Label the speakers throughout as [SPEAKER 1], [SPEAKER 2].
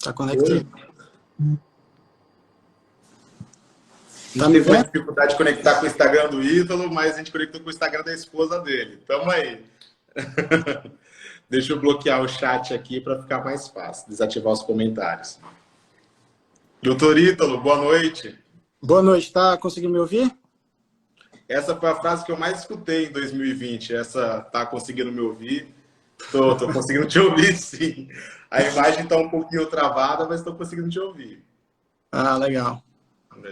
[SPEAKER 1] Tá conectado.
[SPEAKER 2] Oi. Tá me vendo? Dificuldade de conectar com o Instagram do Ítalo, mas a gente conectou com o Instagram da esposa dele. Tamo aí. Deixa eu bloquear o chat aqui para ficar mais fácil, desativar os comentários. Doutor Ítalo, boa noite.
[SPEAKER 1] Boa noite, tá conseguindo me ouvir?
[SPEAKER 2] Essa foi a frase que eu mais escutei em 2020. Essa tá conseguindo me ouvir? Tô conseguindo te ouvir, sim. A imagem tá um pouquinho travada, mas tô conseguindo te ouvir.
[SPEAKER 1] Ah, legal.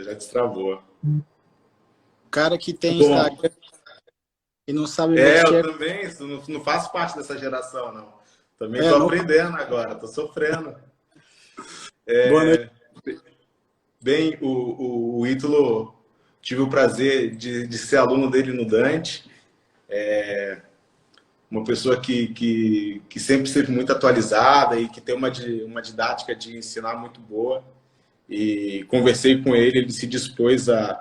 [SPEAKER 2] Já destravou.
[SPEAKER 1] O cara que tem
[SPEAKER 2] Bom,
[SPEAKER 1] Instagram e não sabe
[SPEAKER 2] eu
[SPEAKER 1] mexer.
[SPEAKER 2] também não faço parte dessa geração, não. Também tô
[SPEAKER 1] Não...
[SPEAKER 2] aprendendo agora, tô sofrendo.
[SPEAKER 1] Boa noite.
[SPEAKER 2] Bem, o Ítalo, tive o prazer de ser aluno dele no Dante. Uma pessoa que sempre esteve muito atualizada e que tem uma didática de ensinar muito boa. E conversei com ele, ele se dispôs a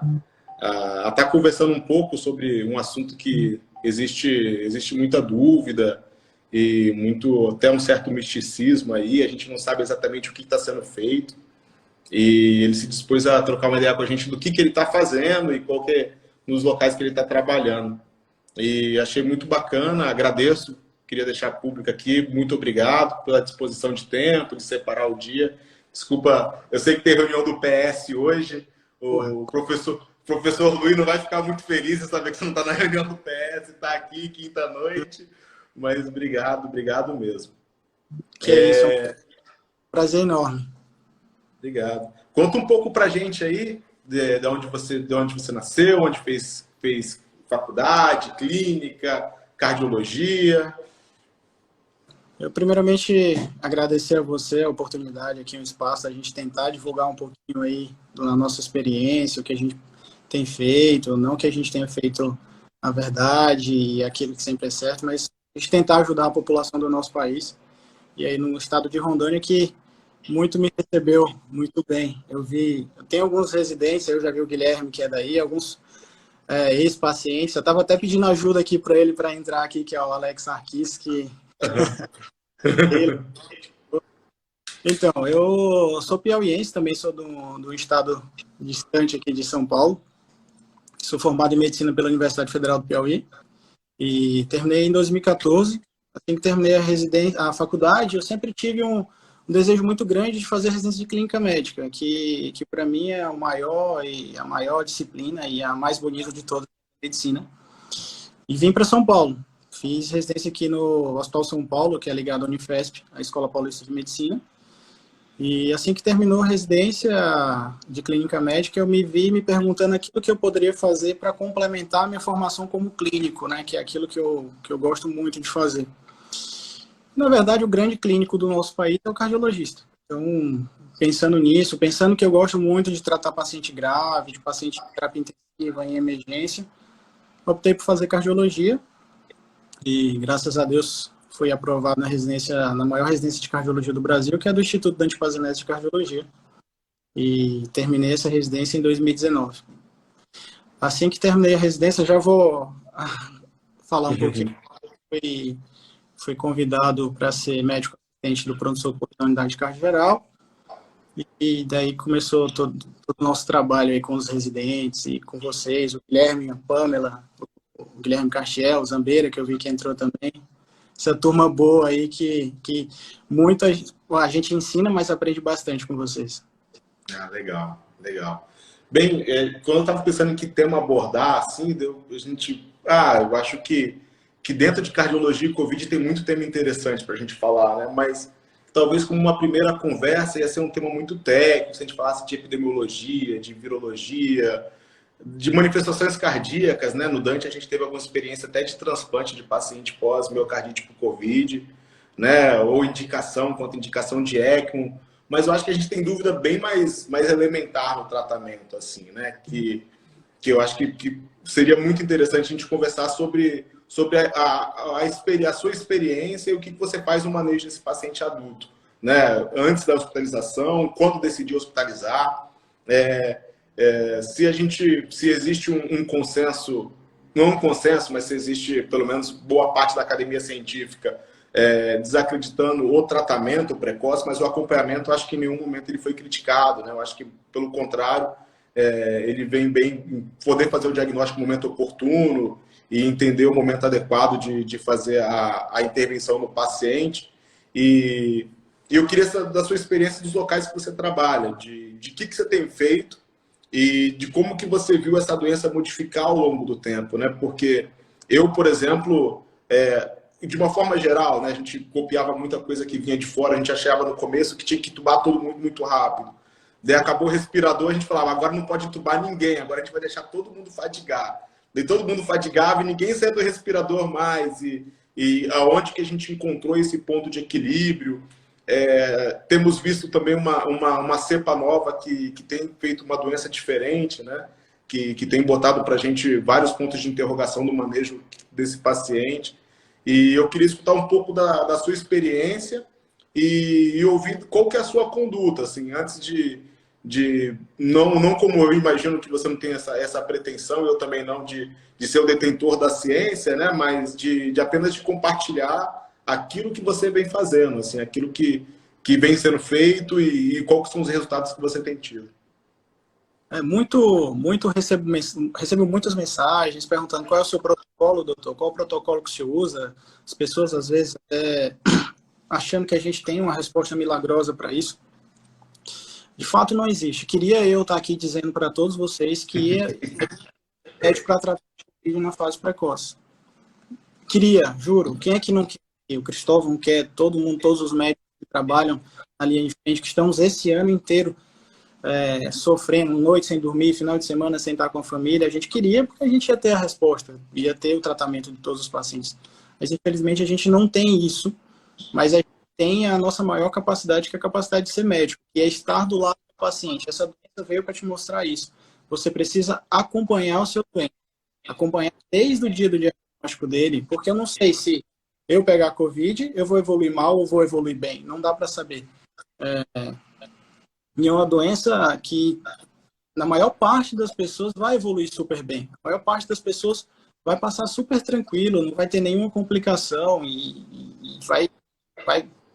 [SPEAKER 2] estar conversando um pouco sobre um assunto que existe muita dúvida e até um certo misticismo aí, a gente não sabe exatamente o que está sendo feito. E ele se dispôs a trocar uma ideia com a gente do que ele está fazendo e nos locais que ele está trabalhando. E achei muito bacana, agradeço, queria deixar público aqui, muito obrigado pela disposição de tempo, de separar o dia. Desculpa, eu sei que tem reunião do PS hoje, o professor Luiz não vai ficar muito feliz em saber que você não está na reunião do PS, está aqui quinta-noite, mas obrigado mesmo.
[SPEAKER 1] Que é isso, é um prazer enorme.
[SPEAKER 2] Obrigado. Conta um pouco pra gente aí de onde você nasceu, onde fez faculdade, clínica, cardiologia.
[SPEAKER 1] Eu, primeiramente, agradecer a você a oportunidade aqui, o espaço, a gente tentar divulgar um pouquinho aí da nossa experiência, o que a gente tem feito, não que a gente tenha feito a verdade e aquilo que sempre é certo, mas a gente tentar ajudar a população do nosso país. E aí, no estado de Rondônia, que muito me recebeu muito bem. Eu tenho alguns residentes, eu já vi o Guilherme, que é daí, alguns ex-pacientes. Eu estava até pedindo ajuda aqui para ele para entrar aqui, que é o Alex Arquis, que Então, eu sou piauiense, também sou do estado distante aqui de São Paulo. Sou formado em medicina pela Universidade Federal do Piauí e terminei em 2014. Assim que terminei a faculdade, eu sempre tive um desejo muito grande de fazer residência de clínica médica, que para mim é o maior e a maior disciplina e a mais bonita de toda a medicina. E vim para São Paulo. Fiz residência aqui no Hospital São Paulo, que é ligado à Unifesp, a Escola Paulista de Medicina. E assim que terminou a residência de clínica médica, eu me vi me perguntando aquilo que eu poderia fazer para complementar a minha formação como clínico, né, que é aquilo que eu gosto muito de fazer. Na verdade, o grande clínico do nosso país é o cardiologista. Então, pensando nisso, pensando que eu gosto muito de tratar paciente grave, de paciente em terapia intensiva, em emergência, optei por fazer cardiologia e, graças a Deus, fui aprovado na maior residência de cardiologia do Brasil, que é do Instituto Dante Pazinelli de Cardiologia. E terminei essa residência em 2019. Assim que terminei a residência, já vou falar um pouquinho. Fui convidado para ser médico assistente do pronto-socorro da unidade de cardio geral. E daí começou todo o nosso trabalho aí com os residentes e com vocês, o Guilherme, a Pamela, o Guilherme Castiel, o Zambeira, que eu vi que entrou também. Essa turma boa aí que a gente ensina, mas aprende bastante com vocês.
[SPEAKER 2] Ah, legal. Bem, quando eu estava pensando em que tema abordar, assim, eu acho que dentro de cardiologia e Covid tem muito tema interessante para a gente falar, né? Mas talvez como uma primeira conversa ia ser um tema muito técnico, se a gente falasse de epidemiologia, de virologia, de manifestações cardíacas, né? No Dante a gente teve alguma experiência até de transplante de paciente pós-miocardite por Covid, né? Ou quanto indicação de ECMO, mas eu acho que a gente tem dúvida bem mais elementar no tratamento, assim, né? Que eu acho que seria muito interessante a gente conversar sobre a sua experiência e o que você faz no manejo desse paciente adulto, né? Antes da hospitalização, quando decidir hospitalizar, se existe um consenso, não um consenso, mas se existe pelo menos boa parte da academia científica desacreditando o tratamento precoce, mas o acompanhamento, acho que em nenhum momento ele foi criticado, né? Eu acho que, pelo contrário, ele vem bem em poder fazer o diagnóstico no momento oportuno e entender o momento adequado de fazer a intervenção no paciente. E eu queria saber da sua experiência dos locais que você trabalha, de que você tem feito e de como que você viu essa doença modificar ao longo do tempo, né? Porque eu, por exemplo, de uma forma geral, né, a gente copiava muita coisa que vinha de fora, a gente achava no começo que tinha que entubar todo mundo muito rápido. Daí acabou o respirador, a gente falava, agora não pode entubar ninguém, agora a gente vai deixar todo mundo fadigar. Daí todo mundo fadigava e ninguém saía do respirador mais. E aonde que a gente encontrou esse ponto de equilíbrio? Temos visto também uma cepa nova que tem feito uma doença diferente, né? Que tem botado para a gente vários pontos de interrogação no manejo desse paciente. E eu queria escutar um pouco da sua experiência e ouvir qual que é a sua conduta, assim, antes não como eu imagino que você não tem essa pretensão, eu também não, de ser o detentor da ciência, né? Mas de apenas de compartilhar aquilo que você vem fazendo, assim, aquilo que vem sendo feito e quais são os resultados que você tem tido.
[SPEAKER 1] Recebo muitas mensagens perguntando qual é o seu protocolo, doutor, qual é o protocolo que você usa. As pessoas, às vezes, achando que a gente tem uma resposta milagrosa para isso. De fato, não existe. Queria eu estar aqui dizendo para todos vocês que é para tratar de uma fase precoce. Queria, juro. Quem é que não quer? O Cristóvão quer, todo mundo, todos os médicos que trabalham ali em frente, que estamos esse ano inteiro sofrendo, noite sem dormir, final de semana sem estar com a família. A gente queria, porque a gente ia ter a resposta, ia ter o tratamento de todos os pacientes. Mas, infelizmente, a gente não tem isso, mas a gente tem a nossa maior capacidade, que é a capacidade de ser médico, que é estar do lado do paciente. Essa doença veio para te mostrar isso. Você precisa acompanhar o seu doente, acompanhar desde o dia do diagnóstico dele, porque eu não sei se eu pegar Covid, eu vou evoluir mal ou vou evoluir bem. Não dá para saber. E é uma doença que, na maior parte das pessoas, vai evoluir super bem. A maior parte das pessoas vai passar super tranquilo, não vai ter nenhuma complicação e vai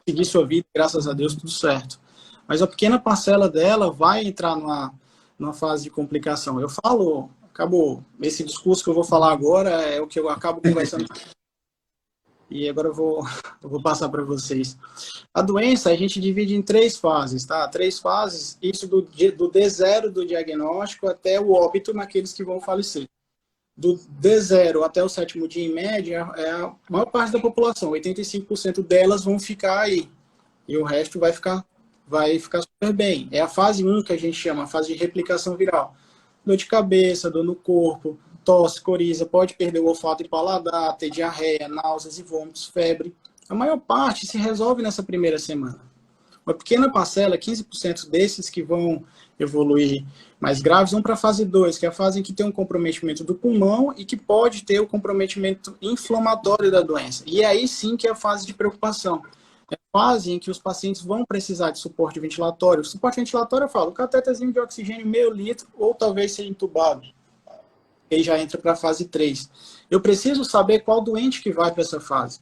[SPEAKER 1] seguir sua vida, graças a Deus, tudo certo. Mas a pequena parcela dela vai entrar numa fase de complicação. Eu falo, acabou, esse discurso que eu vou falar agora é o que eu acabo conversando. E agora eu vou passar para vocês. A doença a gente divide em 3 fases, tá? 3 fases, isso do D0 do diagnóstico até o óbito naqueles que vão falecer. Do D0 até o 7º dia, em média, a maior parte da população, 85% delas vão ficar aí. E o resto vai ficar super bem. É a fase 1 que a gente chama, a fase de replicação viral. Dor de cabeça, dor no corpo, tosse, coriza, pode perder o olfato e paladar, ter diarreia, náuseas e vômitos, febre. A maior parte se resolve nessa primeira semana. Uma pequena parcela, 15% desses que vão evoluir mais graves, vão para a fase 2, que é a fase em que tem um comprometimento do pulmão e que pode ter o comprometimento inflamatório da doença. E aí sim que é a fase de preocupação. É a fase em que os pacientes vão precisar de suporte ventilatório. O suporte ventilatório, eu falo, cateterzinho de oxigênio meio litro ou talvez ser entubado. Aí já entra para a fase 3. Eu preciso saber qual doente que vai para essa fase.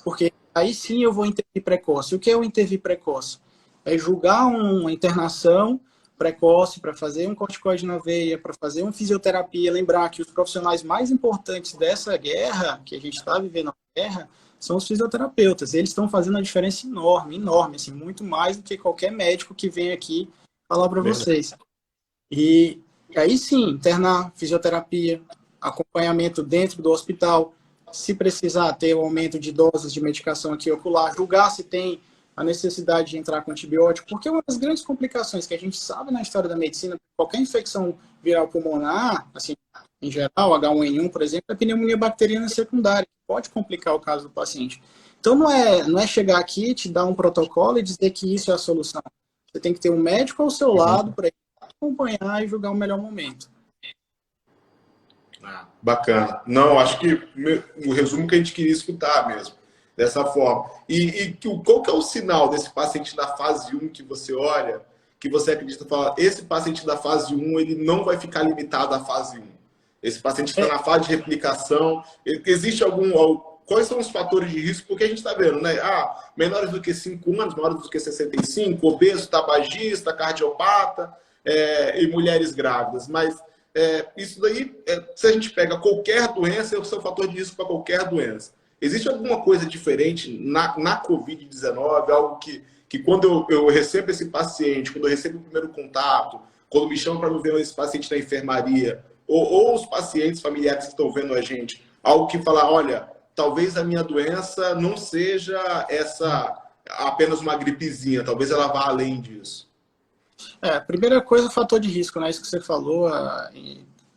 [SPEAKER 1] Porque aí sim eu vou intervir precoce. O que é o intervir precoce? É julgar uma internação precoce para fazer um corticoide na veia, para fazer uma fisioterapia. Lembrar que os profissionais mais importantes dessa guerra, que a gente está vivendo a guerra, são os fisioterapeutas. Eles estão fazendo uma diferença enorme, enorme, assim, muito mais do que qualquer médico que vem aqui falar para vocês. E aí sim, internar, fisioterapia, acompanhamento dentro do hospital, se precisar ter um aumento de doses de medicação aqui ocular, julgar se tem a necessidade de entrar com antibiótico, porque uma das grandes complicações que a gente sabe na história da medicina, qualquer infecção viral pulmonar, assim, em geral, H1N1, por exemplo, é pneumonia bacteriana secundária, que pode complicar o caso do paciente. Então não é chegar aqui, te dar um protocolo e dizer que isso é a solução. Você tem que ter um médico ao seu lado para acompanhar e julgar o melhor momento.
[SPEAKER 2] Bacana. Não, acho que o resumo que a gente queria escutar mesmo, dessa forma. E qual que é o sinal desse paciente da fase 1 que você olha, que você acredita, fala, esse paciente da fase 1, ele não vai ficar limitado à fase 1. Esse paciente está na fase de replicação. Existe quais são os fatores de risco, porque a gente está vendo, né? Menores do que 5 anos, maiores do que 65, obeso, tabagista, cardiopata e mulheres grávidas. Mas isso daí, se a gente pega qualquer doença, é o seu fator de risco para qualquer doença. Existe alguma coisa diferente na Covid-19, algo que quando eu recebo esse paciente, quando eu recebo o primeiro contato, quando me chamam para ver esse paciente na enfermaria, ou os pacientes familiares que estão vendo a gente, algo que fala, olha, talvez a minha doença não seja apenas uma gripezinha, talvez ela vá além disso.
[SPEAKER 1] Primeira coisa, fator de risco, né? Isso que você falou,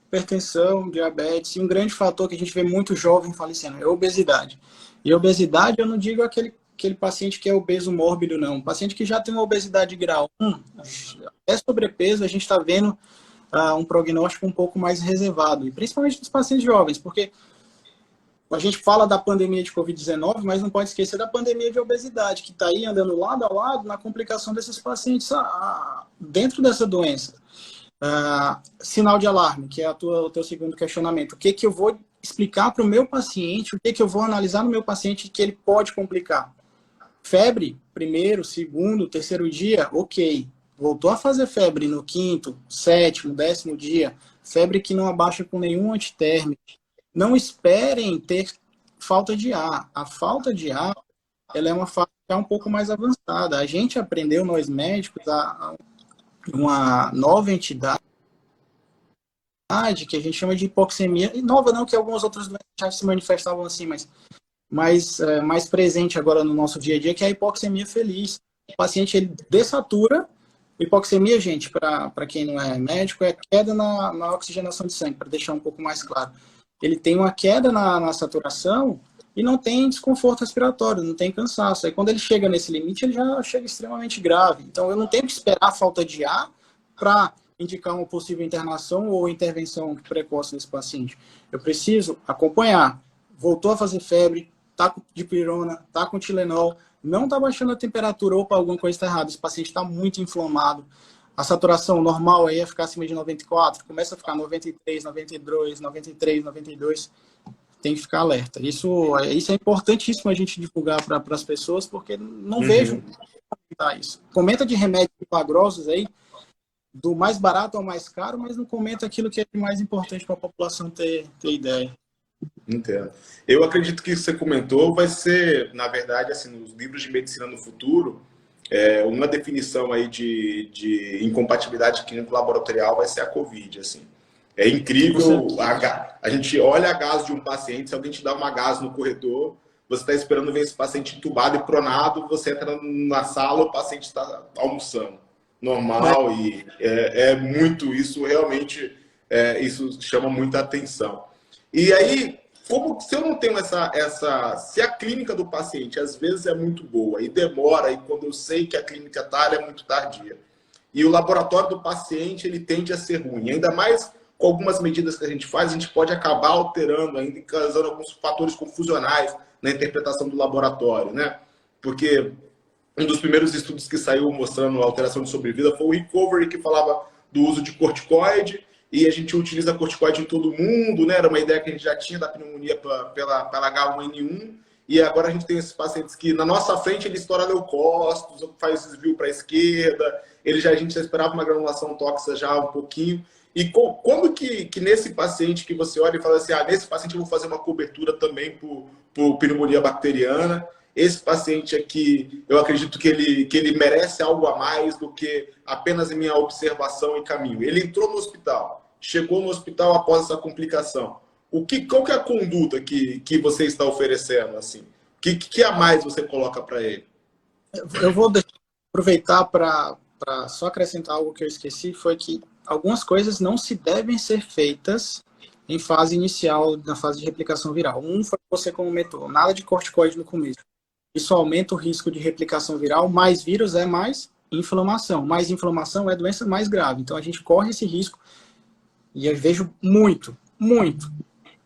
[SPEAKER 1] hipertensão, diabetes, e um grande fator que a gente vê muito jovem falecendo é a obesidade. E obesidade, eu não digo aquele paciente que é obeso mórbido, não. Um paciente que já tem uma obesidade grau 1, sobrepeso, a gente está vendo um prognóstico um pouco mais reservado, e principalmente dos pacientes jovens, porque a gente fala da pandemia de Covid-19, mas não pode esquecer da pandemia de obesidade, que está aí andando lado a lado na complicação desses pacientes dentro dessa doença. Sinal de alarme, que é o teu segundo questionamento. O que eu vou explicar para o meu paciente, o que eu vou analisar no meu paciente que ele pode complicar? Febre, primeiro, segundo, terceiro dia, ok. Voltou a fazer febre no quinto, sétimo, 10º dia, febre que não abaixa com nenhum antitérmico. Não esperem ter falta de ar. A falta de ar, ela é uma falta um pouco mais avançada. A gente aprendeu, nós médicos, uma nova entidade que a gente chama de hipoxemia. E nova não, que algumas outras doenças já se manifestavam assim, mas mais presente agora no nosso dia a dia, que é a hipoxemia feliz. O paciente, ele dessatura. Hipoxemia, gente, para quem não é médico, é queda na oxigenação de sangue, para deixar um pouco mais claro. Ele tem uma queda na saturação e não tem desconforto respiratório, não tem cansaço. Aí quando ele chega nesse limite, ele já chega extremamente grave. Então eu não tenho que esperar a falta de ar para indicar uma possível internação ou intervenção precoce nesse paciente. Eu preciso acompanhar. Voltou a fazer febre, está com dipirona, está com Tilenol, não está baixando a temperatura, opa, alguma coisa está errada, esse paciente está muito inflamado. A saturação normal aí é ficar acima de 94, começa a ficar 93, 92, 93, 92, tem que ficar alerta. Isso é importantíssimo a gente divulgar para as pessoas, porque não vejo isso. Comenta de remédios milagrosos aí, do mais barato ao mais caro, mas não comenta aquilo que é mais importante para a população ter ideia.
[SPEAKER 2] Entendo. Eu acredito que isso que você comentou vai ser, na verdade, assim, nos livros de medicina no futuro, uma definição aí de incompatibilidade clínico-laboratorial vai ser a COVID, assim. É incrível, a gente olha a gás de um paciente, se alguém te dá uma gás no corredor, você está esperando ver esse paciente entubado e pronado, você entra na sala, o paciente está almoçando. Normal, e muito, isso realmente, isso chama muita atenção. E aí, se eu não tenho se a clínica do paciente às vezes é muito boa e demora, e quando eu sei que a clínica ela é muito tardia, e o laboratório do paciente ele tende a ser ruim, ainda mais com algumas medidas que a gente faz, a gente pode acabar alterando, ainda causando alguns fatores confusionais na interpretação do laboratório, né? Porque um dos primeiros estudos que saiu mostrando a alteração de sobrevida foi o Recovery, que falava do uso de corticoide, e a gente utiliza corticoide em todo mundo, né? Era uma ideia que a gente já tinha da pneumonia pela H1N1, e agora a gente tem esses pacientes que na nossa frente ele estoura leucócitos, faz desvio para a esquerda, a gente já esperava uma granulação tóxica já um pouquinho. E quando que nesse paciente que você olha e fala assim, nesse paciente eu vou fazer uma cobertura também por pneumonia bacteriana, esse paciente aqui, eu acredito que ele merece algo a mais do que apenas a minha observação e caminho. Ele entrou no hospital, chegou no hospital após essa complicação. Qual que é a conduta que você está oferecendo? Assim? Que a mais você coloca para ele?
[SPEAKER 1] Eu vou aproveitar para só acrescentar algo que eu esqueci, foi que algumas coisas não se devem ser feitas em fase inicial, na fase de replicação viral. Foi que você comentou, nada de corticoide no começo. Isso aumenta o risco de replicação viral, mais vírus é mais inflamação. Mais inflamação é doença mais grave. Então a gente corre esse risco e eu vejo muito.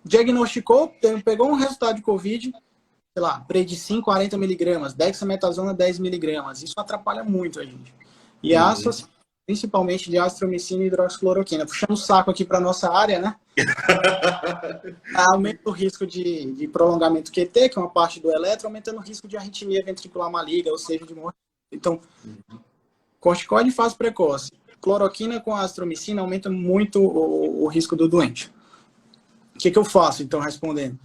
[SPEAKER 1] Diagnosticou, pegou um resultado de Covid, sei lá, predicin 40 miligramas, dexametasona 10 miligramas. Isso atrapalha muito a gente. E a associação principalmente de azitromicina e hidroxicloroquina. Puxando o saco aqui para nossa área, né? Aumenta o risco de prolongamento QT, que é uma parte do eletro, aumentando o risco de arritmia ventricular maligna, ou seja, de morte. Então, corticoide em fase precoce, cloroquina com azitromicina aumenta muito o risco do doente. O que eu faço, então, respondendo?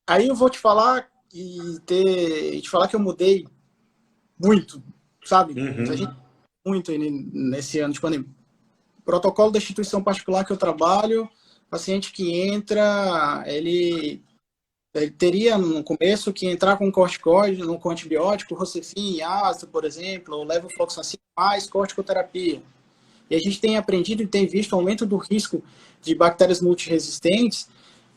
[SPEAKER 1] Aí eu vou te falar que eu mudei muito, sabe? A gente muito nesse ano de pandemia. Protocolo da instituição particular que eu trabalho, paciente que entra, ele teria no começo que entrar com corticoide, com antibiótico, Rocefin, ácido, por exemplo, ou levofloxacin mais corticoterapia. E a gente tem aprendido e tem visto aumento do risco de bactérias multiresistentes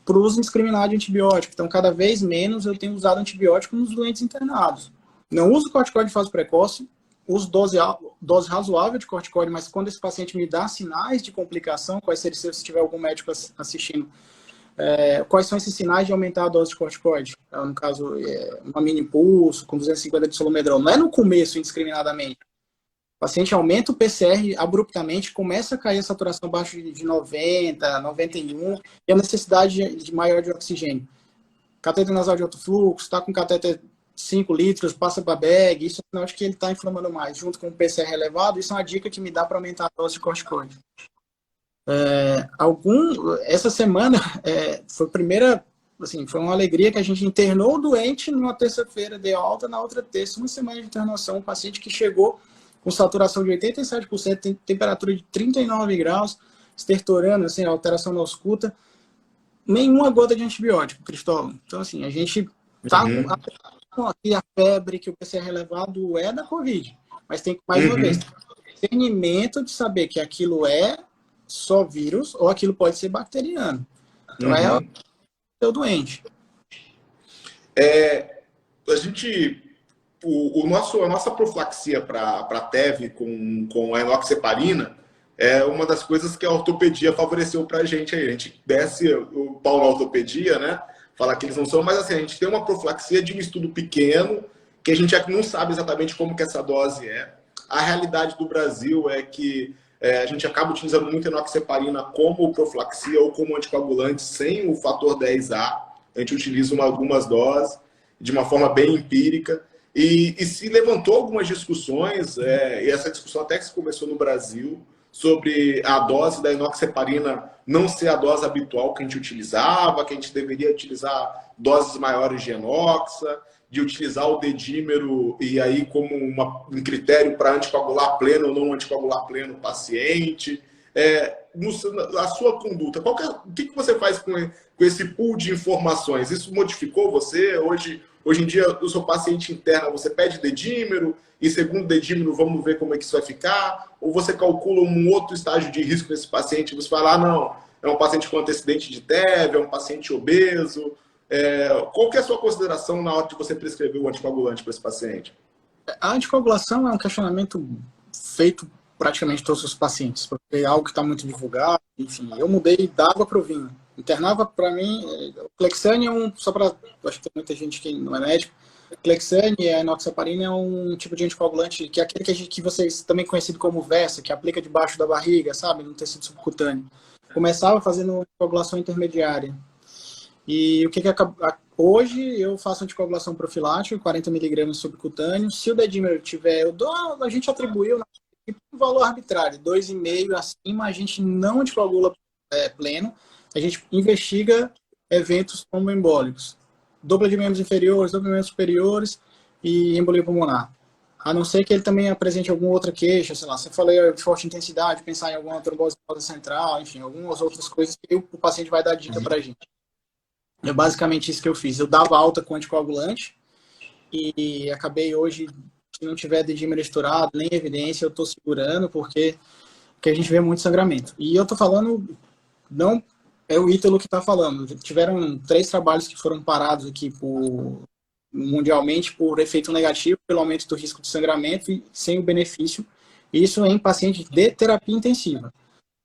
[SPEAKER 1] para o uso indiscriminado de antibiótico. Então, cada vez menos eu tenho usado antibiótico nos doentes internados. Não uso corticoide em fase precoce, uso dose razoável de corticoide, mas quando esse paciente me dá sinais de complicação, quais seriam, se tiver algum médico assistindo, quais são esses sinais de aumentar a dose de corticoide? No caso, uma mini impulso com 250 de solomedrol. Não é no começo, indiscriminadamente. O paciente aumenta o PCR abruptamente, começa a cair a saturação abaixo de 90, 91, e a necessidade de maior de oxigênio. Catéter nasal de alto fluxo, está com catéter 5 litros, passa para bag, isso é sinal de que ele está inflamando mais. Junto com o PCR elevado, isso é uma dica que me dá para aumentar a dose de corticoide. Essa semana foi a primeira, assim, foi uma alegria que a gente internou o doente numa terça-feira, deu alta, na outra terça, uma semana de internação, um paciente que chegou com saturação de 87%, temperatura de 39 graus, estertorando, assim, alteração na ausculta, nenhuma gota de antibiótico, Cristóvão. Então, assim, a gente tá aqui a febre que o PCR elevado é da Covid, mas tem que, mais uma vez, discernimento de saber que aquilo é só vírus ou aquilo pode ser bacteriano. Então, é o doente.
[SPEAKER 2] A nossa profilaxia para TEV com a enoxaparina é uma das coisas que a ortopedia favoreceu para a gente. A gente desce o pau na ortopedia, né? Fala que eles não são, mas assim, a gente tem uma profilaxia de um estudo pequeno que a gente não sabe exatamente como que essa dose é. A realidade do Brasil é que a gente acaba utilizando muito enoxaparina como profilaxia ou como anticoagulante sem o fator 10A. A gente utiliza algumas doses de uma forma bem empírica. E se levantou algumas discussões, e essa discussão até que se começou no Brasil, sobre a dose da enoxaparina não ser a dose habitual que a gente utilizava, que a gente deveria utilizar doses maiores de enoxa, de utilizar o dedímero e aí como um critério para anticoagular pleno ou não anticoagular pleno o paciente. A sua conduta, o que você faz com esse pool de informações? Isso modificou você? Hoje em dia, o seu paciente interna, você pede dedímero, e segundo o dedímero, vamos ver como é que isso vai ficar? Ou você calcula um outro estágio de risco nesse paciente, você fala, não, é um paciente com antecedente de TEV, é um paciente obeso. Qual que é a sua consideração na hora de você prescrever o anticoagulante para esse paciente?
[SPEAKER 1] A anticoagulação é um questionamento feito praticamente todos os pacientes, porque é algo que está muito divulgado. Enfim, eu mudei da água para o vinho. Internava, para mim, o Clexane só para, acho que tem muita gente que não é médico, Clexane e a enoxaparina é um tipo de anticoagulante que é aquele que vocês também conhecido como Versa, que aplica debaixo da barriga, sabe, no tecido subcutâneo. Começava fazendo anticoagulação intermediária. E o que hoje eu faço anticoagulação profilática, 40 mg subcutâneo. Se o dedímero tiver, a gente atribuiu um valor arbitrário, 2,5 acima, a gente não anticoagula pleno, a gente investiga eventos tromboembólicos. Dupla de membros inferiores, dupla de membros superiores e embolia pulmonar. A não ser que ele também apresente alguma outra queixa, sei lá, você falou de forte intensidade, pensar em alguma trombose central, enfim, algumas outras coisas que o paciente vai dar dica pra gente. É basicamente isso que eu fiz. Eu dava alta com anticoagulante e acabei hoje, se não tiver dedímero estourado, nem evidência, eu estou segurando porque a gente vê muito sangramento. E eu estou falando, não é o Ítalo que está falando. Tiveram 3 trabalhos que foram parados aqui mundialmente por efeito negativo, pelo aumento do risco de sangramento e sem o benefício. Isso em pacientes de terapia intensiva.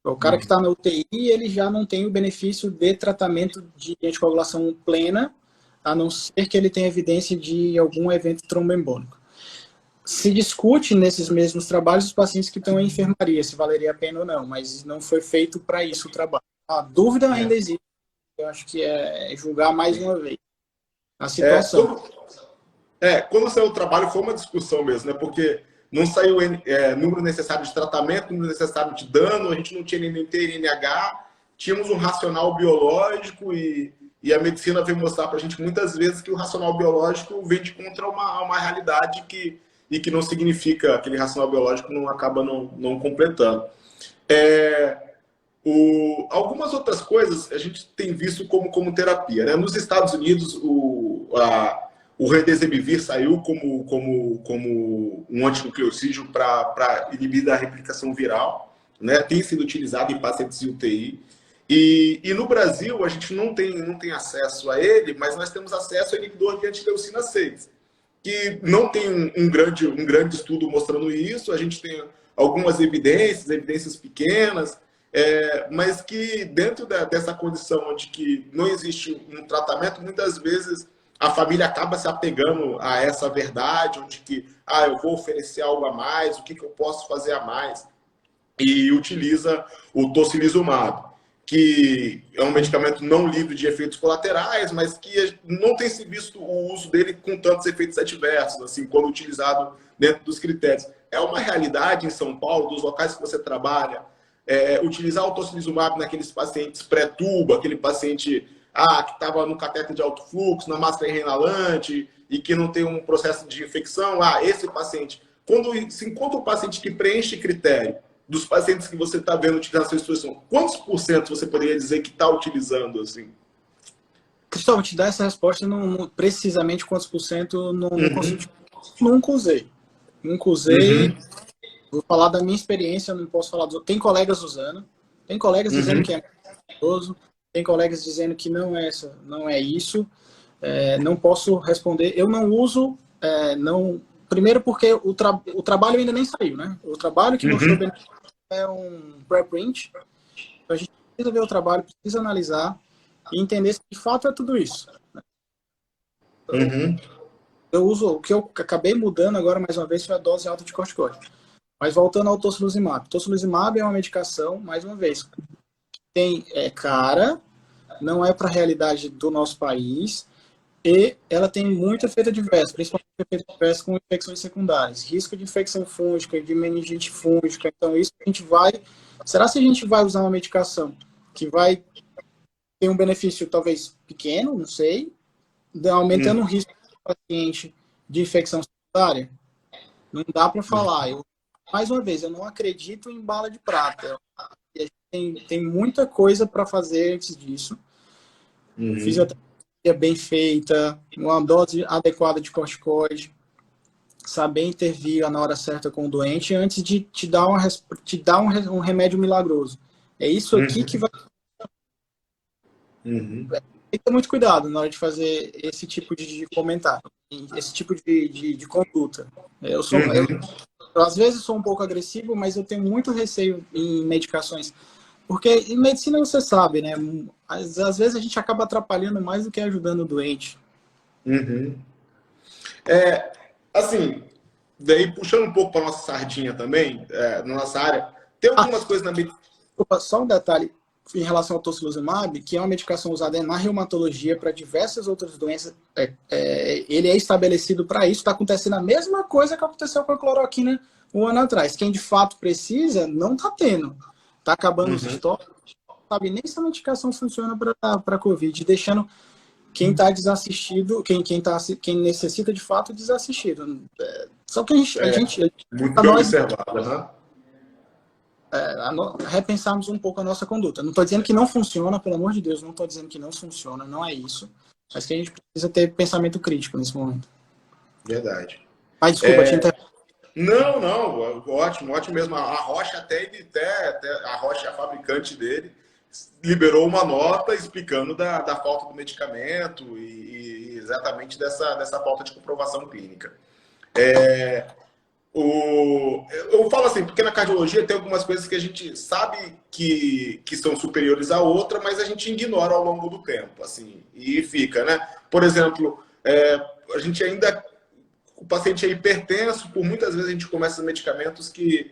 [SPEAKER 1] O cara que está na UTI, ele já não tem o benefício de tratamento de anticoagulação plena, a não ser que ele tenha evidência de algum evento tromboembólico. se discute nesses mesmos trabalhos os pacientes que estão em enfermaria, se valeria a pena ou não, mas não foi feito para isso o trabalho. A dúvida ainda existe, eu acho que é julgar mais uma vez a situação.
[SPEAKER 2] Quando saiu o trabalho foi uma discussão mesmo, né? Porque não saiu número necessário de tratamento, número necessário de dano, a gente não tinha nem NNH, tínhamos um racional biológico e a medicina veio mostrar para a gente muitas vezes que o racional biológico vem de contra uma realidade que não significa, aquele racional biológico não acaba não completando. Algumas outras coisas a gente tem visto como terapia, né? Nos Estados Unidos, o Remdesivir saiu como um antinucleosídeo para inibir a replicação viral, né? Tem sido utilizado em pacientes de UTI. E no Brasil, a gente não tem acesso a ele, mas nós temos acesso ao inibidor de antileucina 6, que não tem um grande estudo mostrando isso. A gente tem algumas evidências pequenas, mas que dentro dessa condição onde que não existe um tratamento, muitas vezes a família acaba se apegando a essa verdade, onde que eu vou oferecer algo a mais, o que eu posso fazer a mais, e utiliza o tocilizumab, que é um medicamento não livre de efeitos colaterais, mas que não tem se visto o uso dele com tantos efeitos adversos, assim, quando utilizado dentro dos critérios. É uma realidade em São Paulo, dos locais que você trabalha, utilizar o tocilizumab naqueles pacientes pré-tubo, aquele paciente que estava no catéter de alto fluxo, na máscara inalante, e que não tem um processo de infecção, esse paciente. Quando se encontra um paciente que preenche critério, dos pacientes que você está vendo utilizar a sua instituição, quantos por cento você poderia dizer que está utilizando, assim?
[SPEAKER 1] Cristóvão, te dar essa resposta, precisamente quantos por cento, não consigo. Nunca usei. Vou falar da minha experiência, não posso falar dos outros. Tem colegas usando, tem colegas dizendo que é maravilhoso, tem colegas dizendo que não é isso. Não posso responder. Eu não uso, primeiro porque o trabalho ainda nem saiu, né? O trabalho que mostrou benefício é um preprint. Então a gente precisa ver o trabalho, precisa analisar e entender se de fato é tudo isso. Eu uso, o que eu acabei mudando agora mais uma vez foi a dose alta de corticoide. Mas voltando ao tocilizumab. Tocilizumab é uma medicação, mais uma vez, cara, não é para a realidade do nosso país e ela tem muito efeito adverso, principalmente efeito adverso com infecções secundárias, risco de infecção fúngica, de meningite fúngica. Então isso a gente vai... Será se a gente vai usar uma medicação que vai ter um benefício talvez pequeno, não sei, aumentando o risco do paciente de infecção secundária? Não dá para falar. Mais uma vez, eu não acredito em bala de prata. A gente tem muita coisa para fazer antes disso. Fisioterapia bem feita, uma dose adequada de corticoide, saber intervir na hora certa com o doente antes de te dar um remédio milagroso. É isso aqui que vai... Tem que ter muito cuidado na hora de fazer esse tipo de comentário, esse tipo de conduta. Eu às vezes sou um pouco agressivo, mas eu tenho muito receio em medicações. Porque em medicina você sabe, né? Às vezes a gente acaba atrapalhando mais do que ajudando o doente.
[SPEAKER 2] Assim, daí puxando um pouco para nossa sardinha também, na nossa área, tem algumas coisas na medicina...
[SPEAKER 1] Só um detalhe em relação ao tocilizumab, que é uma medicação usada na reumatologia para diversas outras doenças. Ele é estabelecido para isso. Está acontecendo a mesma coisa que aconteceu com a cloroquina um ano atrás. Quem de fato precisa, não está tendo. Está acabando os estoques. Não sabe nem se a medicação funciona para a Covid, deixando quem está desassistido, quem necessita de fato desassistido. Só que a gente
[SPEAKER 2] muito bem observado, né?
[SPEAKER 1] Repensarmos um pouco a nossa conduta. Não estou dizendo que não funciona, pelo amor de Deus, não estou dizendo que não funciona, não é isso. Mas que a gente precisa ter pensamento crítico nesse momento.
[SPEAKER 2] Verdade.
[SPEAKER 1] Mas desculpa, te interromper.
[SPEAKER 2] Não, ótimo mesmo. A Roche até a Roche, a fabricante dele, liberou uma nota explicando da falta do medicamento e exatamente dessa falta de comprovação clínica. Eu falo assim, porque na cardiologia tem algumas coisas que a gente sabe que são superiores a outra, mas a gente ignora ao longo do tempo, assim, e fica, né? Por exemplo, a gente ainda o paciente é hipertenso, por muitas vezes a gente começa medicamentos que,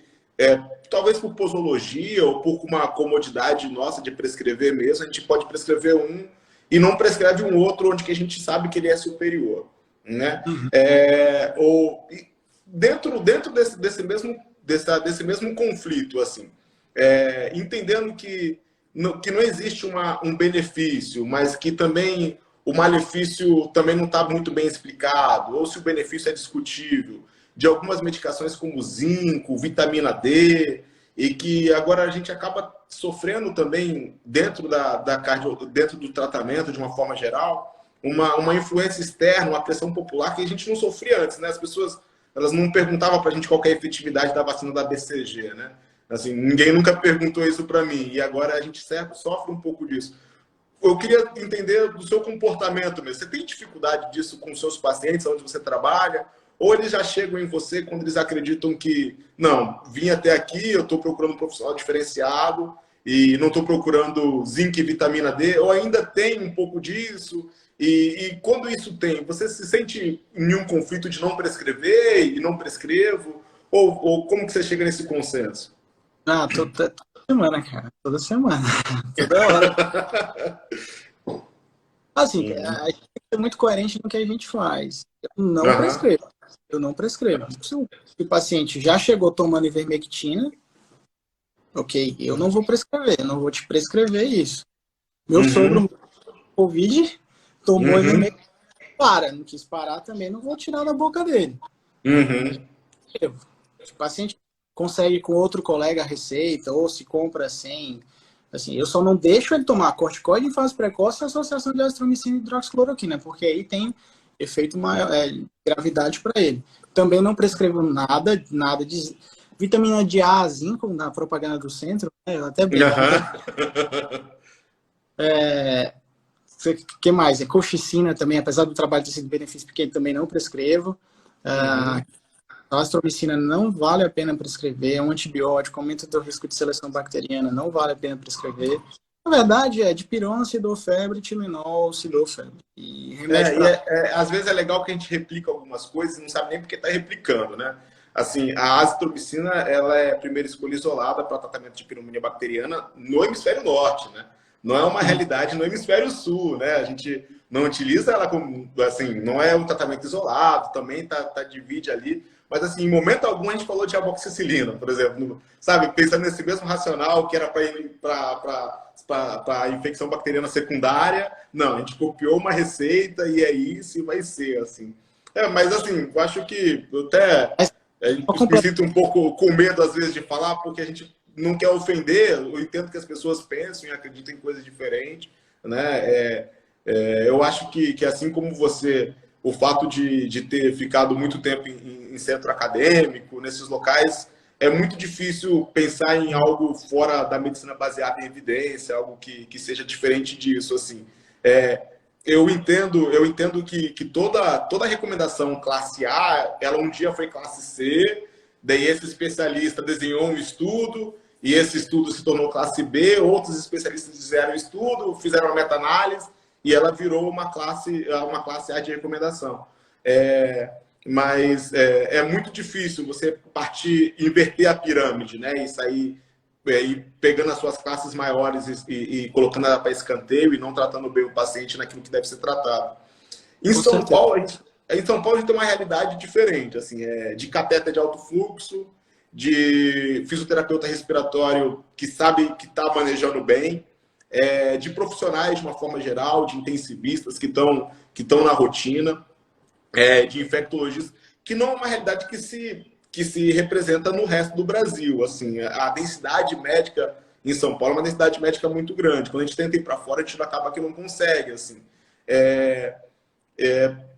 [SPEAKER 2] talvez por posologia ou por uma comodidade nossa de prescrever mesmo, a gente pode prescrever um e não prescreve um outro onde que a gente sabe que ele é superior, né? Ou dentro desse mesmo conflito, assim, entendendo que não existe um benefício, mas que também o malefício também não está muito bem explicado, ou se o benefício é discutível, de algumas medicações como zinco, vitamina D, e que agora a gente acaba sofrendo também dentro dentro do tratamento, de uma forma geral, uma influência externa, uma pressão popular que a gente não sofria antes, né? As pessoas, elas não perguntavam para a gente qual que é a efetividade da vacina da BCG, né? Assim, ninguém nunca perguntou isso para mim, e agora a gente sofre um pouco disso. Eu queria entender do seu comportamento mesmo. Você tem dificuldade disso com seus pacientes, onde você trabalha? Ou eles já chegam em você quando eles acreditam que, não, vim até aqui, eu estou procurando um profissional diferenciado e não estou procurando zinco e vitamina D, ou ainda tem um pouco disso? E quando isso tem, você se sente em um conflito de não prescrever e não prescrevo? Ou como que você chega nesse consenso?
[SPEAKER 1] Toda semana, cara. Toda semana. Toda hora. Assim, a gente tem que ser muito coerente no que a gente faz. Eu não prescrevo. Eu não prescrevo. Se o paciente já chegou tomando ivermectina, ok, eu não vou prescrever. Eu não vou te prescrever isso. Meu sogro, Covid, tomou ivermectina. Não quis parar também, não vou tirar da boca dele. Se o paciente consegue com outro colega a receita, ou se compra sem, assim, eu só não deixo ele tomar corticoide em fase precoce e associação de azitromicina e hidroxicloroquina, porque aí tem efeito maior, gravidade para ele. Também não prescrevo nada de vitamina D, A, zinco, na propaganda do centro, né? Eu até brinco. O que mais? Colchicina também, apesar do trabalho ter sido benefício pequeno, também não prescrevo. A azitromicina não vale a pena prescrever, é um antibiótico, aumenta o risco de seleção bacteriana, não vale a pena prescrever. Na verdade, é dipirona, cidofebre, Tilenol, cidofebre. E remédio
[SPEAKER 2] às vezes é legal que a gente replica algumas coisas e não sabe nem porque está replicando, né? Assim, a azitromicina, ela é a primeira escolha isolada para tratamento de pneumonia bacteriana no hemisfério norte, né? Não é uma realidade no hemisfério sul, né? A gente não utiliza ela como, assim, não é um tratamento isolado, também divide ali. Mas, assim, em momento algum a gente falou de amoxicilina, por exemplo, sabe? Pensando nesse mesmo racional que era para a infecção bacteriana secundária. Não, a gente copiou uma receita e é isso e vai ser, assim. Mas, assim, eu acho que eu até me sinto um pouco com medo, às vezes, de falar, porque a gente não quer ofender. Eu entendo que as pessoas pensam e acreditam em coisas diferentes, né? Eu acho que assim como você, o fato de ter ficado muito tempo em centro acadêmico, nesses locais, é muito difícil pensar em algo fora da medicina baseada em evidência, algo que seja diferente disso, assim. Eu entendo que toda recomendação classe A, ela um dia foi classe C, daí esse especialista desenhou um estudo, e esse estudo se tornou classe B, outros especialistas fizeram estudo, fizeram uma meta-análise, e ela virou uma classe A de recomendação. Mas é muito difícil você inverter a pirâmide, né? E sair pegando as suas classes maiores e colocando ela para escanteio e não tratando bem o paciente naquilo que deve ser tratado. Em São Paulo, a gente tem uma realidade diferente, assim, de catéter de alto fluxo, de fisioterapeuta respiratório que sabe que está manejando bem, de profissionais de uma forma geral, de intensivistas que estão na rotina, de infectologistas, que não é uma realidade que se representa no resto do Brasil. Assim, a densidade médica em São Paulo é uma densidade médica muito grande. Quando a gente tenta ir para fora, a gente acaba que não consegue. Assim.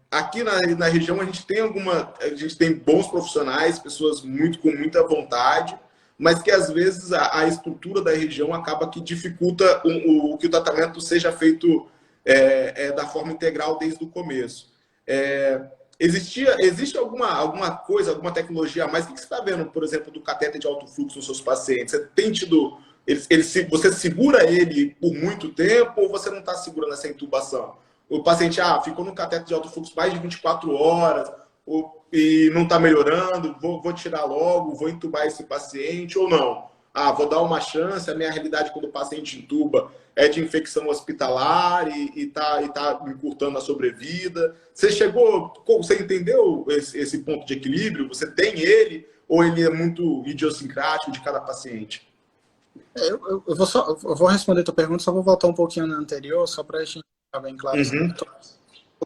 [SPEAKER 2] Aqui na região a gente tem bons profissionais, pessoas com muita vontade, mas que às vezes a estrutura da região acaba que dificulta que o tratamento seja feito da forma integral desde o começo. Existe alguma coisa, alguma tecnologia a mais? O que você está vendo, por exemplo, do catéter de alto fluxo nos seus pacientes? Você tem tido... você segura ele por muito tempo ou você não está segurando essa intubação? O paciente ficou no catéter de alto fluxo mais de 24 horas. e não está melhorando, vou tirar logo, vou entubar esse paciente ou não? Ah, vou dar uma chance, a minha realidade quando o paciente entuba é de infecção hospitalar e tá encurtando a sobrevida. Você entendeu esse ponto de equilíbrio? Você tem ele ou ele é muito idiosincrático de cada paciente?
[SPEAKER 1] Eu vou responder a tua pergunta, só vou voltar um pouquinho na anterior, só para a gente ficar bem claro.
[SPEAKER 2] Uhum.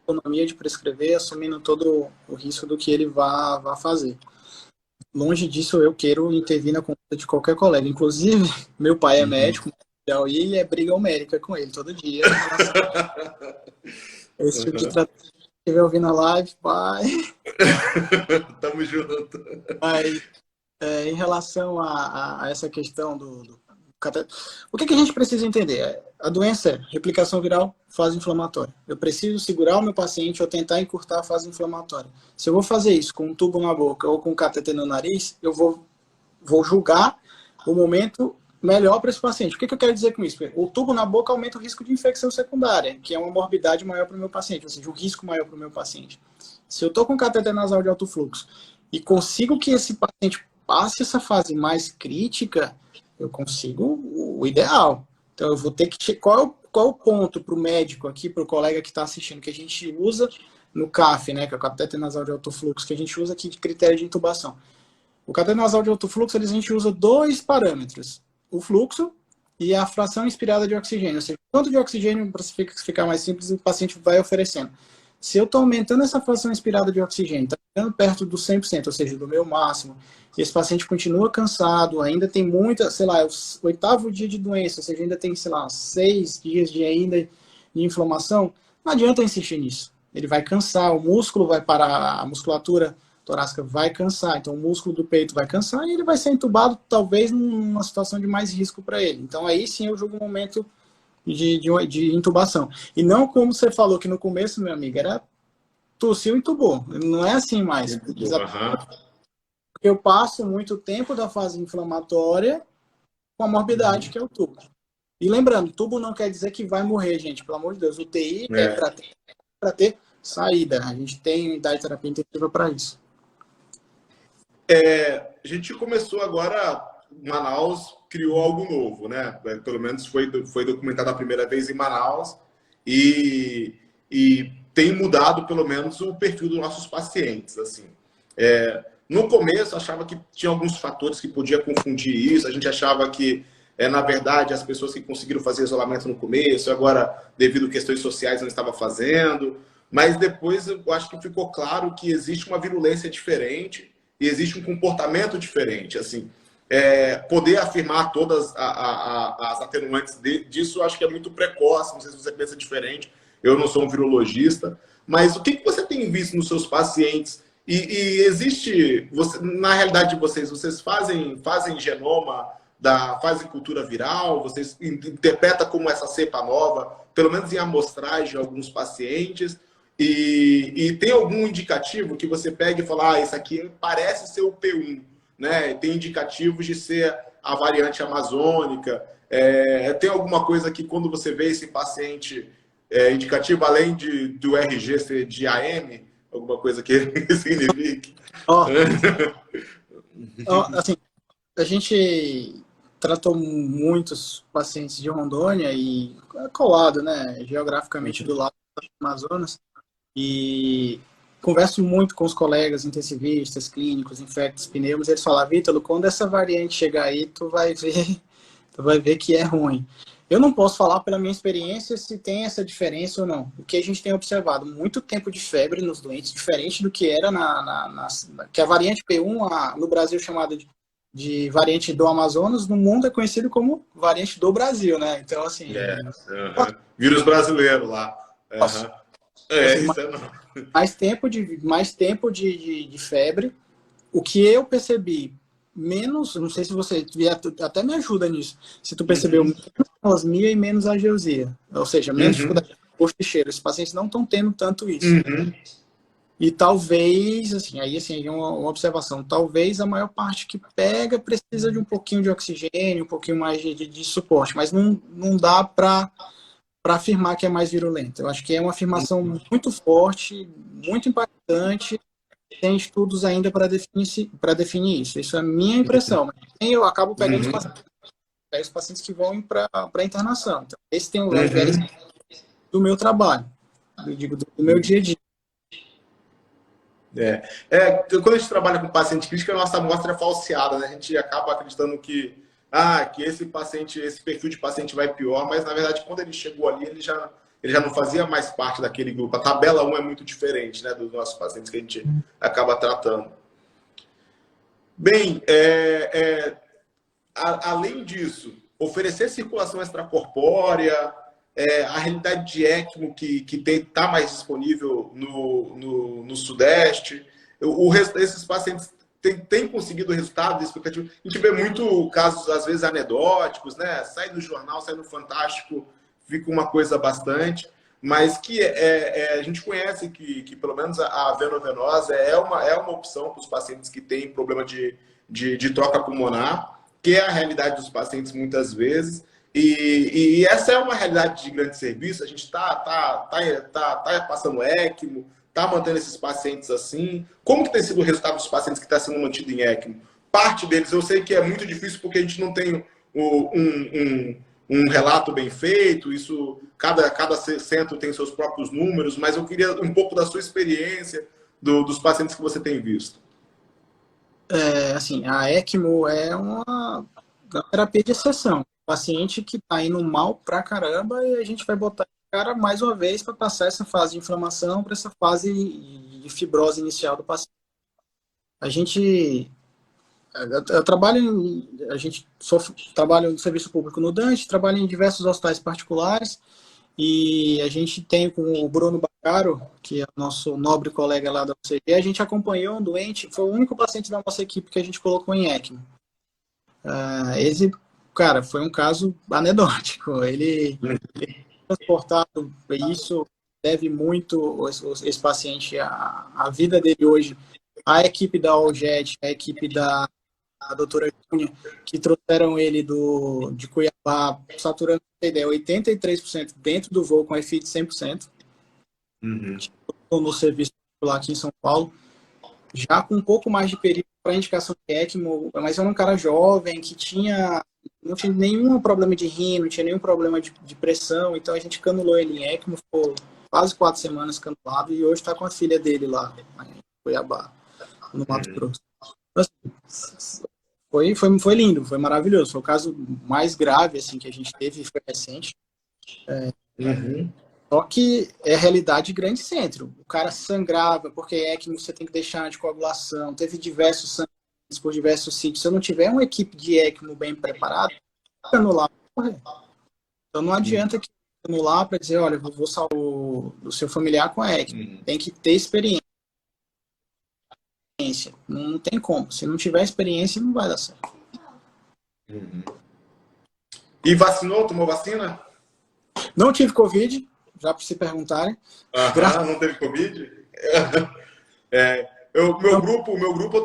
[SPEAKER 1] Autonomia de prescrever, assumindo todo o risco do que ele vá fazer. Longe disso, eu quero intervir na conduta de qualquer colega. Inclusive, meu pai é médico, e é briga homérica com ele todo dia. Esse tipo de tratamento que estiver ouvindo a live, pai.
[SPEAKER 2] Tamo junto.
[SPEAKER 1] Mas, em relação a essa questão o que a gente precisa entender? A doença é replicação viral, fase inflamatória. Eu preciso segurar o meu paciente ou tentar encurtar a fase inflamatória. Se eu vou fazer isso com um tubo na boca ou com um cateter no nariz, eu vou julgar o momento melhor para esse paciente. O que eu quero dizer com isso? O tubo na boca aumenta o risco de infecção secundária, que é uma morbidade maior para o meu paciente, ou seja, um risco maior para o meu paciente. Se eu estou com cateter nasal de alto fluxo e consigo que esse paciente passe essa fase mais crítica, eu consigo o ideal. Então, eu vou ter que... Qual é o ponto para o médico aqui, para o colega que está assistindo, que a gente usa no CAF, né, que é o cateter nasal de alto fluxo, que a gente usa aqui de critério de intubação. O cateter nasal de alto fluxo, a gente usa 2 parâmetros. O fluxo e a fração inspirada de oxigênio. Ou seja, quanto de oxigênio, para ficar mais simples, o paciente vai oferecendo. Se eu estou aumentando essa fração inspirada de oxigênio, está ficando perto do 100%, ou seja, do meu máximo, e esse paciente continua cansado, ainda tem muita, sei lá, é o 8º dia de doença, ou seja, ainda tem, sei lá, 6 dias de inflamação, não adianta insistir nisso. Ele vai cansar, o músculo vai parar, a musculatura torácica vai cansar, então o músculo do peito vai cansar e ele vai ser entubado, talvez, numa situação de mais risco para ele. Então, aí sim eu julgo o momento de intubação. E não como você falou que no começo, meu amigo, era tossiu e entubou. Não é assim mais. Porque eu passo muito tempo da fase inflamatória com a morbidade que é o tubo. E lembrando, tubo não quer dizer que vai morrer, gente. Pelo amor de Deus, UTI é para ter saída. A gente tem unidade de terapia intensiva para isso.
[SPEAKER 2] A gente começou agora, Manaus criou algo novo, né? Pelo menos foi documentado a primeira vez em Manaus e tem mudado, pelo menos, o perfil dos nossos pacientes. Assim. No começo, achava que tinha alguns fatores que podia confundir isso. A gente achava que, na verdade, as pessoas que conseguiram fazer isolamento no começo, agora, devido a questões sociais, não estava fazendo. Mas depois, eu acho que ficou claro que existe uma virulência diferente e existe um comportamento diferente. Assim, poder afirmar todas as atenuantes disso, acho que é muito precoce. Não sei se você pensa diferente. Eu não sou um virologista. Mas o que você tem visto nos seus pacientes? E existe, na realidade de vocês fazem genoma, fazem cultura viral, vocês interpretam como essa cepa nova, pelo menos em amostragem de alguns pacientes, e tem algum indicativo que você pega e fala, isso aqui parece ser o P1, né? Tem indicativos de ser a variante amazônica, tem alguma coisa que quando você vê esse paciente indicativo, além do RG ser de AM, alguma coisa que signifique?
[SPEAKER 1] Assim, a gente tratou muitos pacientes de Rondônia e colado, né, geograficamente do lado do Amazonas, e converso muito com os colegas intensivistas, clínicos, infectos, pneumos, eles falam, Vítalo, quando essa variante chegar aí, tu vai ver que é ruim. Eu não posso falar pela minha experiência se tem essa diferença ou não. O que a gente tem observado, muito tempo de febre nos doentes, diferente do que era que a variante P1, no Brasil chamada de variante do Amazonas, no mundo é conhecido como variante do Brasil, né? Então, assim...
[SPEAKER 2] Vírus brasileiro lá.
[SPEAKER 1] Mais tempo de febre. O que eu percebi, menos, não sei se você até me ajuda nisso, se tu percebeu menos anosmia e menos ageusia, ou seja, menos dificuldade de gosto e cheiro. Os pacientes não estão tendo tanto isso. E talvez, assim, aí assim, uma observação, talvez a maior parte que pega precisa de um pouquinho de oxigênio, um pouquinho mais de suporte, mas não dá para afirmar que é mais virulento. Eu acho que é uma afirmação muito forte, muito impactante, tem estudos ainda para definir isso. Isso é a minha impressão. Mas eu acabo pegando os pacientes que vão para internação. Então, esse tem o viés do meu trabalho, eu digo, do meu dia a dia.
[SPEAKER 2] Quando a gente trabalha com paciente crítico, a nossa amostra é falseada, né? A gente acaba acreditando que esse paciente, esse perfil de paciente vai pior, mas na verdade, quando ele chegou ali, ele já não fazia mais parte daquele grupo. A tabela 1 é muito diferente, né, dos nossos pacientes que a gente acaba tratando. Bem, além disso, oferecer circulação extracorpórea, a realidade de ECMO que está mais disponível no Sudeste, esses pacientes têm conseguido resultado expectativo. A gente vê muito casos, às vezes, anedóticos, né? Sai no jornal, sai no Fantástico, fica uma coisa bastante, mas que a gente conhece que pelo menos a venovenosa é uma opção para os pacientes que têm problema de troca pulmonar, que é a realidade dos pacientes muitas vezes. E essa é uma realidade de grande serviço. A gente está passando ECMO, está mantendo esses pacientes assim. Como que tem sido o resultado dos pacientes que está sendo mantido em ECMO? Parte deles eu sei que é muito difícil porque a gente não tem um relato bem feito, isso cada centro tem seus próprios números, mas eu queria um pouco da sua experiência, dos pacientes que você tem visto.
[SPEAKER 1] Assim, a ECMO é uma terapia de exceção. Paciente que está indo mal pra caramba e a gente vai botar o cara mais uma vez para passar essa fase de inflamação para essa fase de fibrose inicial do paciente. Eu trabalho trabalho no serviço público no Dante, trabalho em diversos hospitais particulares e a gente tem com o Bruno Bacaro, que é o nosso nobre colega lá da UCG, a gente acompanhou um doente, foi o único paciente da nossa equipe que a gente colocou em ECMO. Cara, foi um caso anedótico. Ele transportado, isso deve muito esse paciente, a vida dele hoje. A equipe da Alget, a equipe da doutora Júnia, que trouxeram ele de Cuiabá, saturando 83% dentro do voo com FI de 100%. No serviço lá aqui em São Paulo, já com um pouco mais de período para indicação de ECMO, mas era um cara jovem que não tinha nenhum problema de rim, não tinha nenhum problema de pressão, então a gente canulou ele em ECMO, ficou quase 4 semanas canulado e hoje está com a filha dele lá em Cuiabá, no Mato Grosso. Foi lindo, foi maravilhoso, foi o caso mais grave assim, que a gente teve, foi recente. Só que é realidade de grande centro. O cara sangrava, porque ECMO você tem que deixar de coagulação. Teve diversos sangrantes por diversos sítios. Se eu não tiver uma equipe de ECMO bem preparada, anular vai morrer. Então não adianta que anular para dizer, olha, eu vou salvar o seu familiar com a ECMO. Tem que ter experiência. Não tem como. Se não tiver experiência, não vai dar certo.
[SPEAKER 2] E vacinou? Tomou vacina?
[SPEAKER 1] Não tive Covid. Já para se perguntarem.
[SPEAKER 2] Não teve Covid? Meu grupo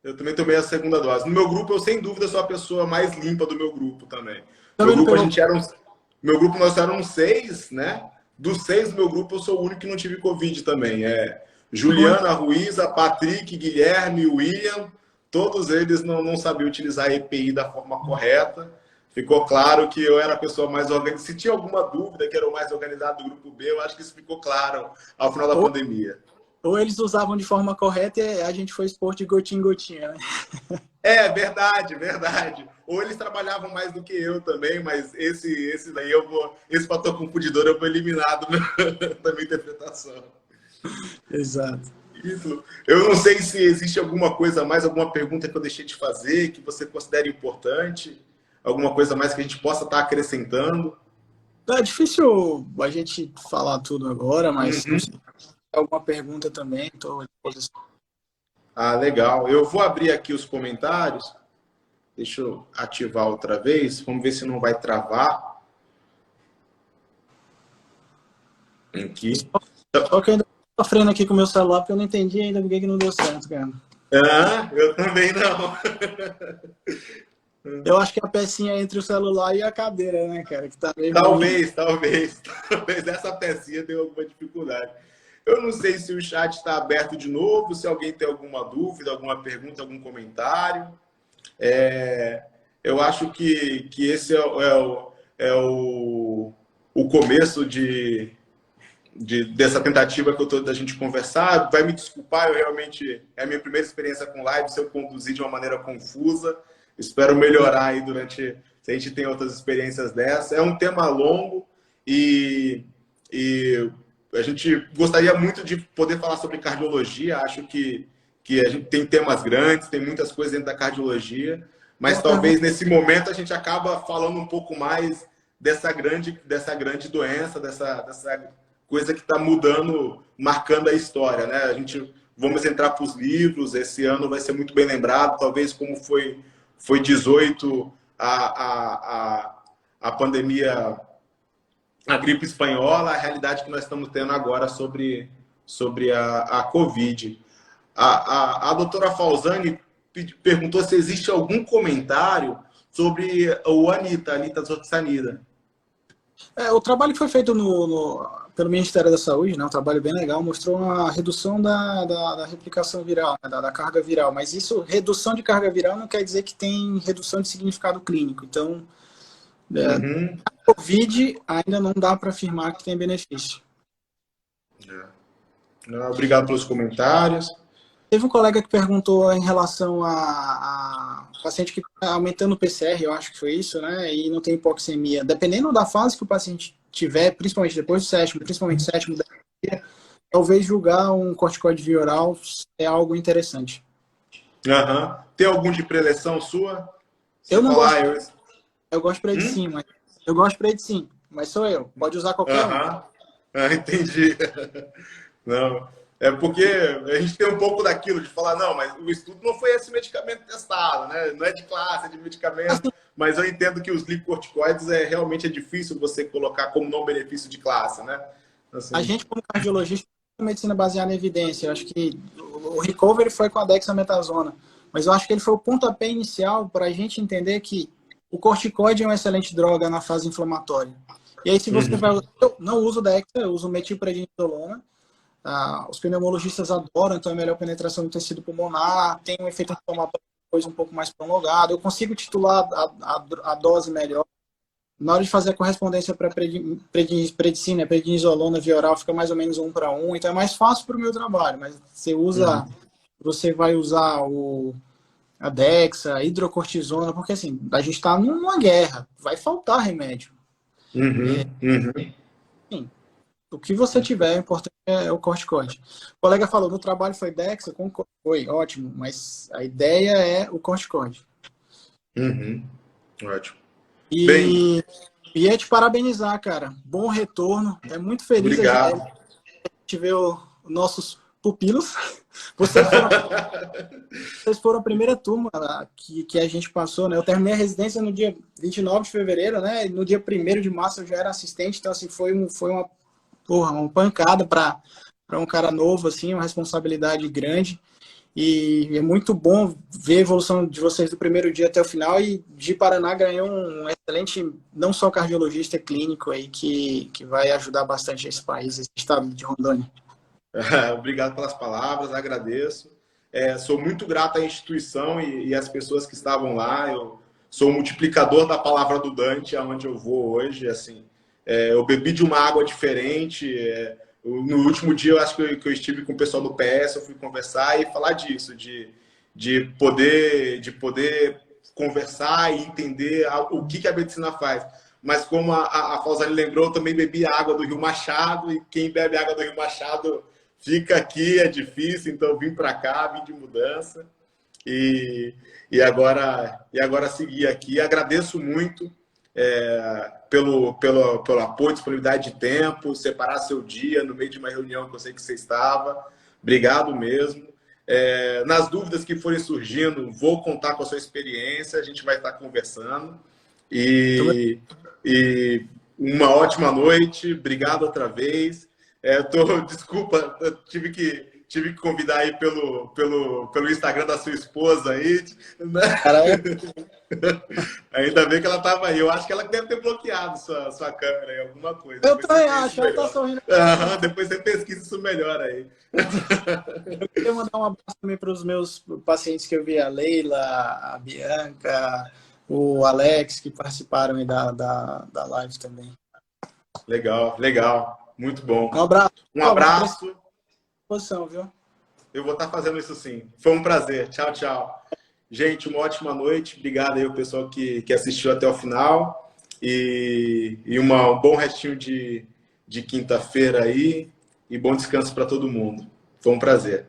[SPEAKER 2] eu também tomei a segunda dose. No meu grupo, eu sem dúvida sou a pessoa mais limpa do meu grupo também. Meu grupo nós éramos 6, né? Dos 6 do meu grupo, eu sou o único que não tive Covid também. Juliana, Ruíza, Patrick, Guilherme, William, todos eles não sabiam utilizar a EPI da forma correta. Ficou claro que eu era a pessoa mais organizada. Se tinha alguma dúvida que era o mais organizado do grupo B, eu acho que isso ficou claro ao final da pandemia.
[SPEAKER 1] Ou eles usavam de forma correta e a gente foi exposto de gotinha em gotinha, né?
[SPEAKER 2] Verdade. Ou eles trabalhavam mais do que eu também, mas esse fator confundidor eu vou eliminado da minha interpretação.
[SPEAKER 1] Exato.
[SPEAKER 2] Isso. Eu não sei se existe alguma coisa a mais, alguma pergunta que eu deixei de fazer, que você considere importante. Alguma coisa mais que a gente possa estar acrescentando?
[SPEAKER 1] É difícil a gente falar tudo agora, mas não sei. Alguma pergunta também, estou à disposição.
[SPEAKER 2] Legal. Eu vou abrir aqui os comentários. Deixa eu ativar outra vez. Vamos ver se não vai travar. Aqui.
[SPEAKER 1] Só que eu ainda estou sofrendo aqui com o meu celular, porque eu não entendi ainda por que não deu certo, cara.
[SPEAKER 2] Eu também não.
[SPEAKER 1] Eu acho que a pecinha entre o celular e a cadeira, né, cara? Que tá meio
[SPEAKER 2] talvez essa pecinha tenha alguma dificuldade. Eu não sei se o chat está aberto de novo, se alguém tem alguma dúvida, alguma pergunta, algum comentário. Eu acho que esse o começo dessa tentativa que eu estou da gente conversar. Vai me desculpar, eu realmente é a minha primeira experiência com live, se eu conduzir de uma maneira confusa. Espero melhorar aí durante, se a gente tem outras experiências dessa. É um tema longo e a gente gostaria muito de poder falar sobre cardiologia. Acho que a gente tem temas grandes, tem muitas coisas dentro da cardiologia, mas talvez nesse momento a gente acaba falando um pouco mais dessa grande doença, dessa coisa que está mudando, marcando a história, né? Vamos entrar para os livros, esse ano vai ser muito bem lembrado, talvez como foi 18 a pandemia, a gripe espanhola, a realidade que nós estamos tendo agora sobre a Covid. A doutora Falzani perguntou se existe algum comentário sobre o Anita Zotsanida.
[SPEAKER 1] O trabalho que foi feito pelo Ministério da Saúde, né, um trabalho bem legal, mostrou uma redução da replicação viral, né, da carga viral. Mas isso, redução de carga viral não quer dizer que tem redução de significado clínico. Então, a Covid ainda não dá para afirmar que tem benefício.
[SPEAKER 2] Obrigado pelos comentários.
[SPEAKER 1] Teve um colega que perguntou em relação a paciente que está aumentando o PCR, eu acho que foi isso, né? E não tem hipoxemia. Dependendo da fase que o paciente tiver, principalmente depois do sétimo, talvez julgar um corticoide via oral é algo interessante.
[SPEAKER 2] Tem algum de preleção sua?
[SPEAKER 1] Eu não gosto. Eu gosto de predicin, mas eu gosto de predicin, mas sou eu. Pode usar qualquer um.
[SPEAKER 2] Entendi. Não. É porque a gente tem um pouco daquilo de falar, não, mas o estudo não foi esse medicamento testado, né? Não é de classe, é de medicamento, mas eu entendo que os glicocorticoides realmente é difícil você colocar como não benefício de classe, né? Assim.
[SPEAKER 1] A gente, como cardiologista, tem medicina baseada em evidência. Eu acho que o recovery foi com a dexametasona, mas eu acho que ele foi o pontapé inicial para a gente entender que o corticoide é uma excelente droga na fase inflamatória. E aí, se você vai... Eu não uso dexa, eu uso metilprednisolona. Os pneumologistas adoram, então é melhor penetração no tecido pulmonar, tem um efeito inflamatório depois um pouco mais prolongado, eu consigo titular a dose melhor. Na hora de fazer a correspondência para predicina, prednisolona via oral, fica mais ou menos 1:1, então é mais fácil para o meu trabalho, mas você vai usar a dexa, a hidrocortisona, porque assim, a gente está numa guerra, vai faltar remédio. Sim. O que você tiver, o importante é o corticoide. O colega falou, no trabalho foi dexa, foi ótimo, mas a ideia é o corticoide.
[SPEAKER 2] Ótimo.
[SPEAKER 1] E é te parabenizar, cara. Bom retorno. É muito feliz a gente ver os nossos pupilos. Vocês foram a primeira turma que a gente passou, né? Eu terminei a residência no dia 29 de fevereiro, né? E no dia 1º de março eu já era assistente, então assim, foi uma pancada para um cara novo, assim, uma responsabilidade grande. E é muito bom ver a evolução de vocês do primeiro dia até o final. E de Paraná ganhou um excelente, não só cardiologista clínico aí, que vai ajudar bastante esse país, esse estado de Rondônia.
[SPEAKER 2] Obrigado pelas palavras, agradeço. Sou muito grato à instituição e às pessoas que estavam lá. Eu sou o multiplicador da palavra do Dante, aonde eu vou hoje, assim. Eu bebi de uma água diferente. No último dia, eu acho que eu estive com o pessoal do PS, eu fui conversar e falar disso, de poder conversar e entender o que a medicina faz. Mas como a Falzani lembrou, eu também bebi a água do Rio Machado, e quem bebe água do Rio Machado fica aqui, é difícil, então eu vim para cá, vim de mudança. E agora seguir aqui. Agradeço muito pelo apoio, disponibilidade de tempo, separar seu dia no meio de uma reunião que eu sei que você estava. Obrigado mesmo. Nas dúvidas que forem surgindo, vou contar com a sua experiência, a gente vai estar conversando. E uma ótima noite, obrigado outra vez. Desculpa, eu tive tive que convidar aí pelo Instagram da sua esposa aí. Né? Ainda bem que ela estava aí. Eu acho que ela deve ter bloqueado sua câmera aí, alguma coisa.
[SPEAKER 1] Eu também acho, ela tá sorrindo.
[SPEAKER 2] Depois você pesquisa isso melhor aí.
[SPEAKER 1] Eu queria mandar um abraço também para os meus pacientes que eu vi, a Leila, a Bianca, o Alex, que participaram aí da live também.
[SPEAKER 2] Legal, legal. Muito bom.
[SPEAKER 1] Um abraço.
[SPEAKER 2] Um abraço.
[SPEAKER 1] Posição, viu?
[SPEAKER 2] Eu vou estar fazendo isso sim. Foi um prazer. Tchau, tchau. Gente, uma ótima noite. Obrigado aí ao pessoal que assistiu até o final. E um bom restinho de quinta-feira aí. E bom descanso para todo mundo. Foi um prazer.